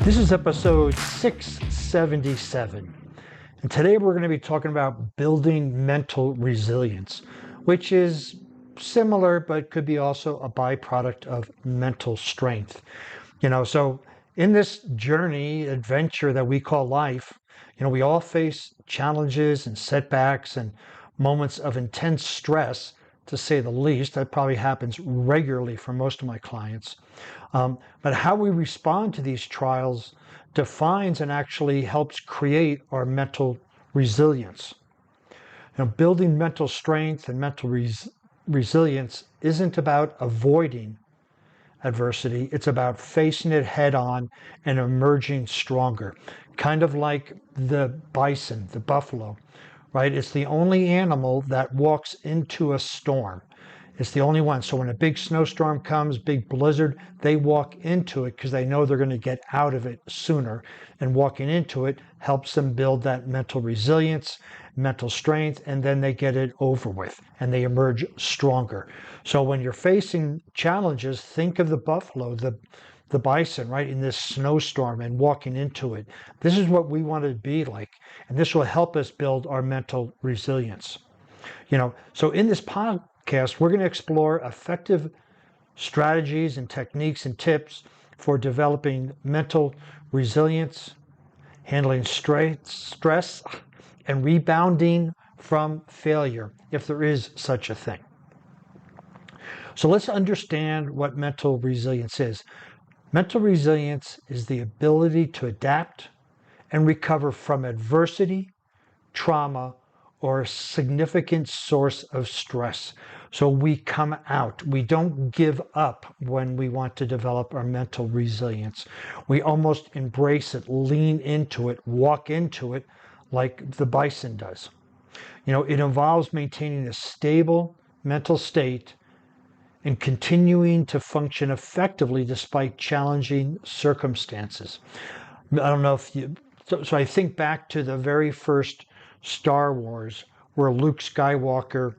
This is episode 677. And today we're going to be talking about building mental resilience, which is similar but could be also a byproduct of mental strength. So in this journey, adventure that we call life, we all face challenges and setbacks and moments of intense stress, to say the least. That probably happens regularly for most of my clients. But how we respond to these trials defines and actually helps create our mental resilience. Building mental strength and mental resilience isn't about avoiding adversity. It's about facing it head on and emerging stronger. Kind of like the bison, the buffalo, right? It's the only animal that walks into a storm. It's the only one. So when a big snowstorm comes, big blizzard, they walk into it because they know they're going to get out of it sooner. And walking into it helps them build that mental resilience, mental strength, and then they get it over with and they emerge stronger. So when you're facing challenges, think of the buffalo, the bison, right, in this snowstorm and walking into it. This is what we want to be like. And this will help us build our mental resilience. So in this podcast, we're going to explore effective strategies and techniques and tips for developing mental resilience, handling stress, and rebounding from failure, if there is such a thing. So let's understand what mental resilience is. Mental resilience is the ability to adapt and recover from adversity, trauma, or a significant source of stress. So we come out. We don't give up when we want to develop our mental resilience. We almost embrace it, lean into it, walk into it like the bison does. It involves maintaining a stable mental state and continuing to function effectively despite challenging circumstances. I don't know if you, so I think back to the very first Star Wars, where Luke Skywalker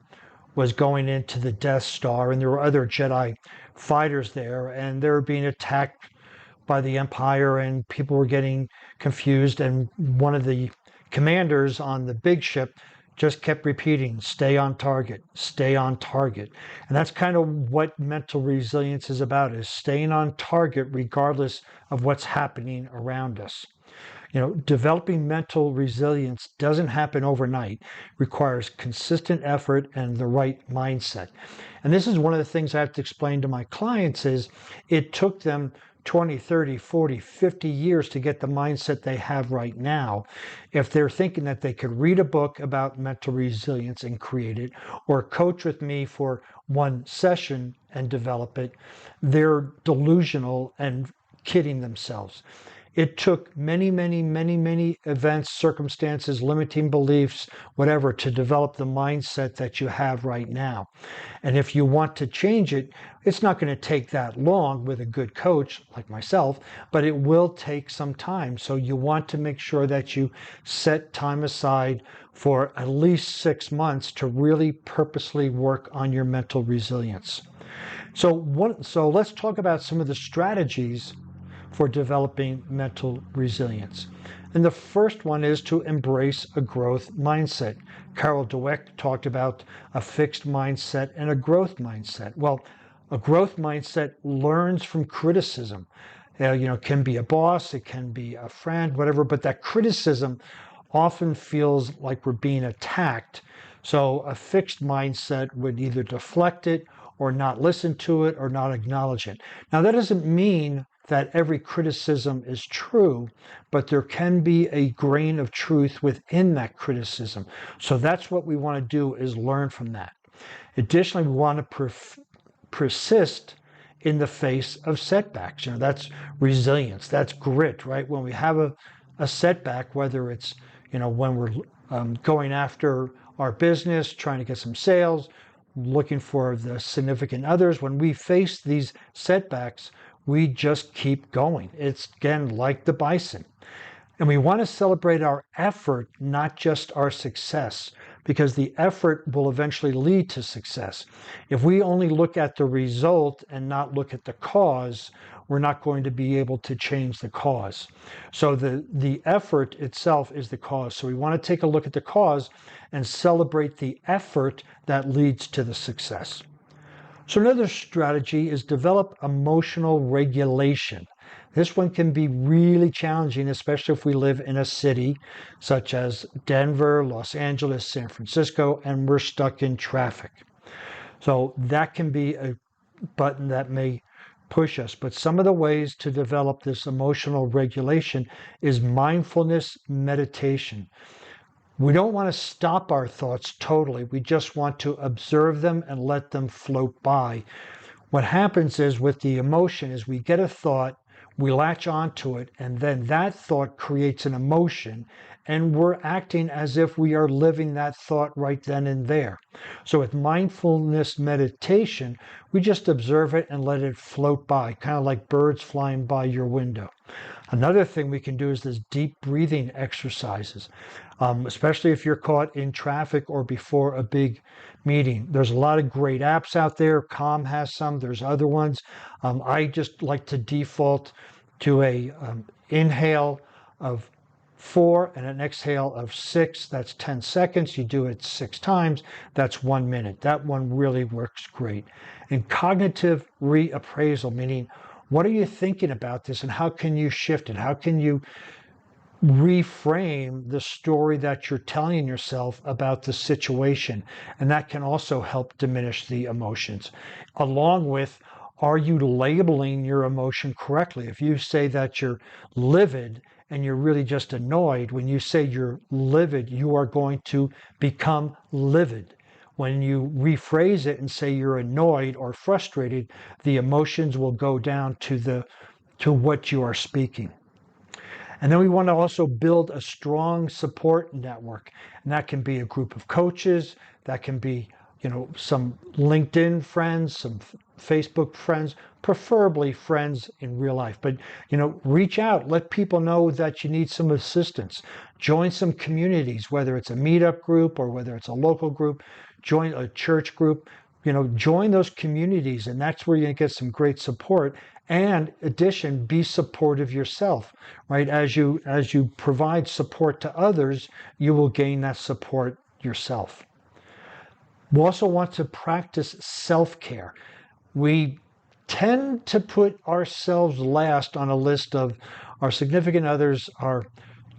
was going into the Death Star, and there were other Jedi fighters there, and they were being attacked by the Empire, and people were getting confused, and one of the commanders on the big ship just kept repeating, stay on target, stay on target. And that's kind of what mental resilience is about, is staying on target regardless of what's happening around us. Developing mental resilience doesn't happen overnight. It requires consistent effort and the right mindset. And this is one of the things I have to explain to my clients is it took them 20, 30, 40, 50 years to get the mindset they have right now. If they're thinking that they could read a book about mental resilience and create it, or coach with me for one session and develop it, they're delusional and kidding themselves. It took many, many, many, many events, circumstances, limiting beliefs, whatever, to develop the mindset that you have right now. And if you want to change it, it's not going to take that long with a good coach like myself, but it will take some time. So you want to make sure that you set time aside for at least 6 months to really purposely work on your mental resilience. So let's talk about some of the strategies for developing mental resilience. And the first one is to embrace a growth mindset. Carol Dweck talked about a fixed mindset and a growth mindset. Well, a growth mindset learns from criticism. Can be a boss, it can be a friend, whatever, but that criticism often feels like we're being attacked. So a fixed mindset would either deflect it or not listen to it or not acknowledge it. Now, that doesn't mean that every criticism is true, but there can be a grain of truth within that criticism. So that's what we want to do, is learn from that. Additionally, we want to persist in the face of setbacks. That's resilience, that's grit, right? When we have a setback, whether it's, when we're going after our business, trying to get some sales, looking for the significant others, when we face these setbacks, we just keep going. It's, again, like the bison. And we want to celebrate our effort, not just our success, because the effort will eventually lead to success. If we only look at the result and not look at the cause, we're not going to be able to change the cause. So the effort itself is the cause. So we want to take a look at the cause and celebrate the effort that leads to the success. So another strategy is develop emotional regulation. This one can be really challenging, especially if we live in a city such as Denver, Los Angeles, San Francisco, and we're stuck in traffic. So that can be a button that may push us. But some of the ways to develop this emotional regulation is mindfulness meditation. We don't want to stop our thoughts totally. We just want to observe them and let them float by. What happens is with the emotion is we get a thought, we latch onto it, and then that thought creates an emotion, and we're acting as if we are living that thought right then and there. So with mindfulness meditation, we just observe it and let it float by, kind of like birds flying by your window. Another thing we can do is this deep breathing exercises, especially if you're caught in traffic or before a big meeting. There's a lot of great apps out there. Calm has some. There's other ones. I just like to default to a inhale of 4 and an exhale of 6. That's 10 seconds. You do it 6 times. That's 1 minute. That one really works great. And cognitive reappraisal, meaning what are you thinking about this and how can you shift it? How can you reframe the story that you're telling yourself about the situation? And that can also help diminish the emotions. Along with, are you labeling your emotion correctly? If you say that you're livid and you're really just annoyed, when you say you're livid, you are going to become livid. When you rephrase it and say you're annoyed or frustrated, the emotions will go down to what you are speaking. And then we want to also build a strong support network. And that can be a group of coaches, that can be, some LinkedIn friends, some Facebook friends, preferably friends in real life. But, reach out, let people know that you need some assistance. Join some communities, whether it's a meetup group or whether it's a local group, join a church group, join those communities, and that's where you're going to get some great support. And addition, be supportive yourself, right? As you provide support to others, you will gain that support yourself. We also want to practice self-care. We tend to put ourselves last on a list of our significant others, our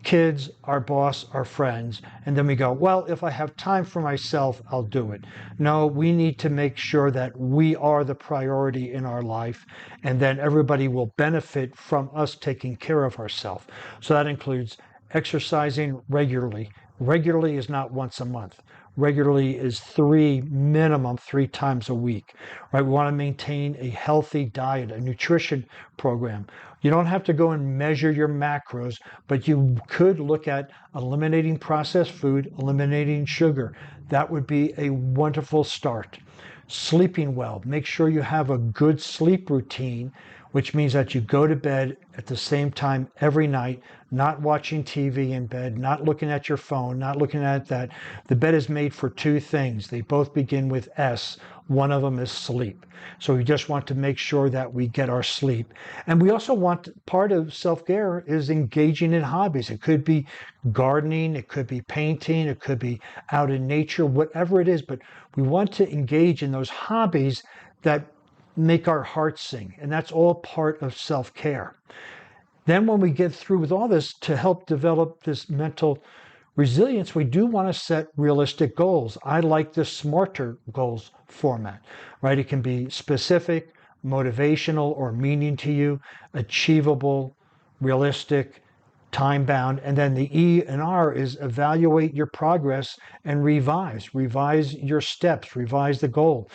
kids, our boss, our friends, and then we go, well, if I have time for myself, I'll do it. No, we need to make sure that we are the priority in our life, and then everybody will benefit from us taking care of ourselves. So that includes exercising regularly. Regularly is not once a month. Regularly is minimum 3 times a week, right? We want to maintain a healthy diet, a nutrition program. You don't have to go and measure your macros, but you could look at eliminating processed food, eliminating sugar. That would be a wonderful start. Sleeping well. Make sure you have a good sleep routine, which means that you go to bed at the same time every night, not watching TV in bed, not looking at your phone, not looking at that. The bed is made for 2 things. They both begin with S. One of them is sleep. So we just want to make sure that we get our sleep. And we also want, part of self-care is engaging in hobbies. It could be gardening, it could be painting, it could be out in nature, whatever it is. But we want to engage in those hobbies that make our hearts sing. And that's all part of self-care. Then when we get through with all this, to help develop this mental resilience, we do want to set realistic goals. I like the SMARTER goals format, right? It can be specific, motivational, or meaning to you, achievable, realistic, time-bound. And then the E and R is evaluate your progress and revise. Revise your steps, revise the goal.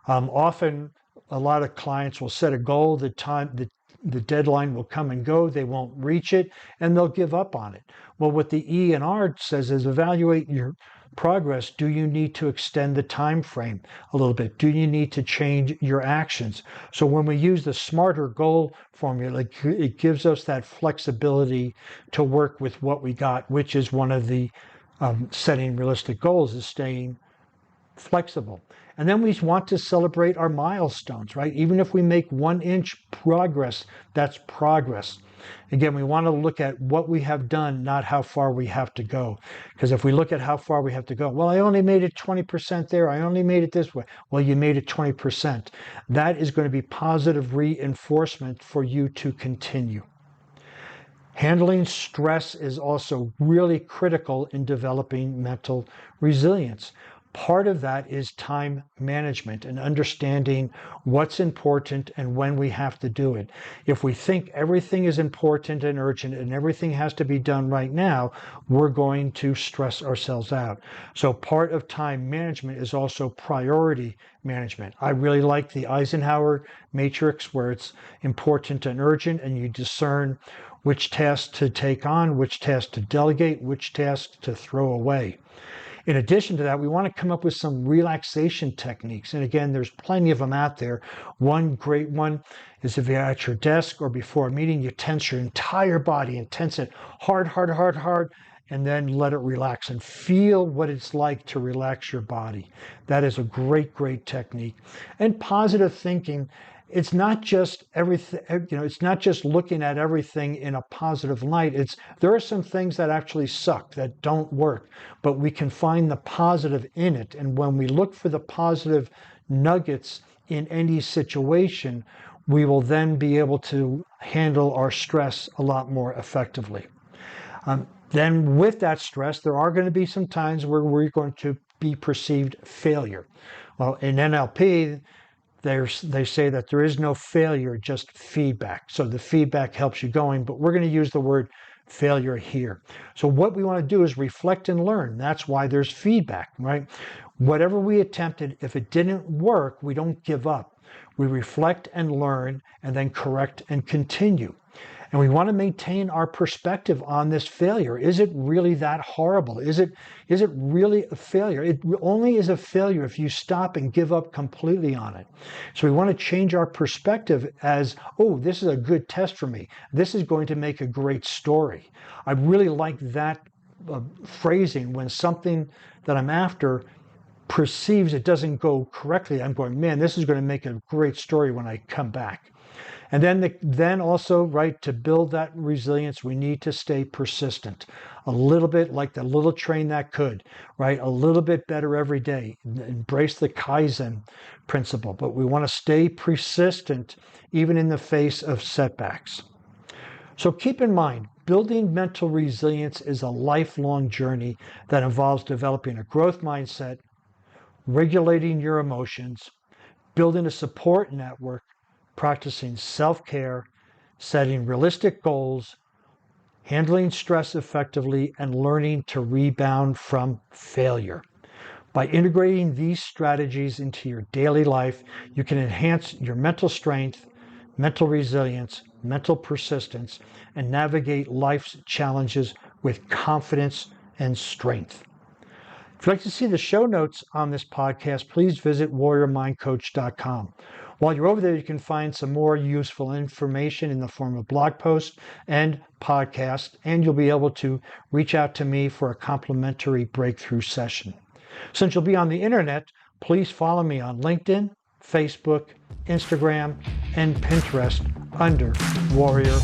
Often, a lot of clients will set a goal, the deadline will come and go, they won't reach it, and they'll give up on it. Well, what the E and R says is evaluate your progress. Do you need to extend the time frame a little bit? Do you need to change your actions? So when we use the SMARTER goal formula, it gives us that flexibility to work with what we got, which is one of the setting realistic goals, is staying flexible. And then we want to celebrate our milestones, right? Even if we make 1-inch progress, that's progress. Again, we want to look at what we have done, not how far we have to go. Because if we look at how far we have to go, well, I only made it 20% there. I only made it this way. Well, you made it 20%. That is going to be positive reinforcement for you to continue. Handling stress is also really critical in developing mental resilience. Part of that is time management and understanding what's important and when we have to do it. If we think everything is important and urgent and everything has to be done right now, we're going to stress ourselves out. So part of time management is also priority management. I really like the Eisenhower matrix where it's important and urgent and you discern which tasks to take on, which tasks to delegate, which tasks to throw away. In addition to that, we want to come up with some relaxation techniques. And again, there's plenty of them out there. One great one is if you're at your desk or before a meeting, you tense your entire body and tense it hard, hard, hard, hard, and then let it relax and feel what it's like to relax your body. That is a great, great technique. And positive thinking, it's not just everything, it's not just looking at everything in a positive light. There are some things that actually suck, that don't work, but we can find the positive in it. And when we look for the positive nuggets in any situation, we will then be able to handle our stress a lot more effectively. Then with that stress, there are going to be some times where we're going to be perceived failure. Well, in NLP, they say that there is no failure, just feedback. So the feedback helps you going, but we're going to use the word failure here. So what we want to do is reflect and learn. That's why there's feedback, right? Whatever we attempted, if it didn't work, we don't give up. We reflect and learn and then correct and continue. And we want to maintain our perspective on this failure. Is it really that horrible? Is it really a failure? It only is a failure if you stop and give up completely on it. So we want to change our perspective as, oh, this is a good test for me. This is going to make a great story. I really like that phrasing when something that I'm after perceives it doesn't go correctly. I'm going, man, this is going to make a great story when I come back. And then also, right, to build that resilience, we need to stay persistent. A little bit like the little train that could, right? A little bit better every day. Embrace the Kaizen principle, but we want to stay persistent even in the face of setbacks. So keep in mind, building mental resilience is a lifelong journey that involves developing a growth mindset, regulating your emotions, building a support network, practicing self-care, setting realistic goals, handling stress effectively, and learning to rebound from failure. By integrating these strategies into your daily life, you can enhance your mental strength, mental resilience, mental persistence, and navigate life's challenges with confidence and strength. If you'd like to see the show notes on this podcast, please visit warriormindcoach.com. While you're over there, you can find some more useful information in the form of blog posts and podcasts, and you'll be able to reach out to me for a complimentary breakthrough session. Since you'll be on the internet, please follow me on LinkedIn, Facebook, Instagram, and Pinterest under Warrior